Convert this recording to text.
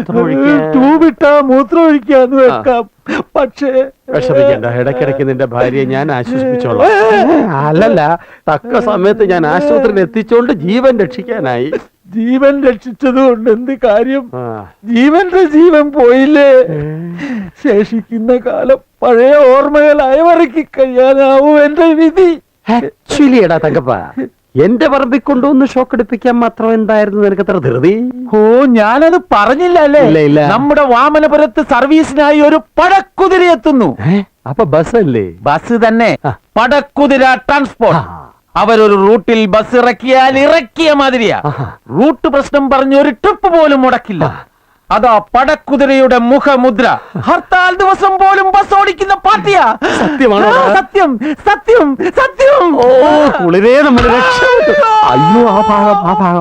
മൂത്രം ഒഴിക്കാൻ ട്യൂബിട്ടാ മൂത്രം ഒഴിക്കാന്ന് വെക്കാം. പക്ഷേ വിഷമിക്കണ്ട, ഇടയ്ക്കിടയ്ക്ക് നിന്റെ ഭാര്യയെ ഞാൻ ആശ്വസിപ്പിച്ചോളാം. അല്ലല്ല, തക്ക സമയത്ത് ഞാൻ ആശുപത്രിയിൽ എത്തിച്ചോണ്ട് ജീവൻ രക്ഷിക്കാനായി. ജീവൻ രക്ഷിച്ചതുകൊണ്ട് എന്ത് കാര്യം? ആ. ജീവന്റെ ജീവൻ പോയില്ലേ? ശേഷിക്കുന്ന കാലം പഴയ ഓർമ്മകൾ അയവറക്കി കഴിയാനാവും എന്റെ വിധി. ആക്ച്വലി എടാ തങ്കപ്പ, എന്റെ പറമ്പിൽ കൊണ്ടുവന്ന് ഷോക്ക് അടിപ്പിക്കാൻ മാത്രം എന്തായിരുന്നു നിനക്ക് അത്ര ധൃതി? ഓ, ഞാനത് പറഞ്ഞില്ല അല്ലേ? ഇല്ല. നമ്മുടെ വാമനപുരത്ത് സർവീസിനായി ഒരു പടക്കുതിര എത്തുന്നു. അപ്പൊ ബസ് അല്ലേ? ബസ് തന്നെ, പടക്കുതിര ട്രാൻസ്പോർട്ട്. അവരൊരു റൂട്ടിൽ ബസ് ഇറക്കിയാൽ ഇറക്കിയ മാതിരിയാ. റൂട്ട് പ്രശ്നം പറഞ്ഞ് ഒരു ട്രിപ്പ് പോലും മുടക്കില്ല. അതാ പടക്കുതിരയുടെ മുഖമുദ്ര. ഹർത്താൽ ദിവസം പോലും ബസ് ഓടിക്കുന്ന പാർട്ടിയാ. സത്യമാണോ? സത്യം സത്യം സത്യം. കുളിരേ നമ്മൾ രക്ഷപ്പെട്ടു. അയ്യോ, ആ ഭാഗം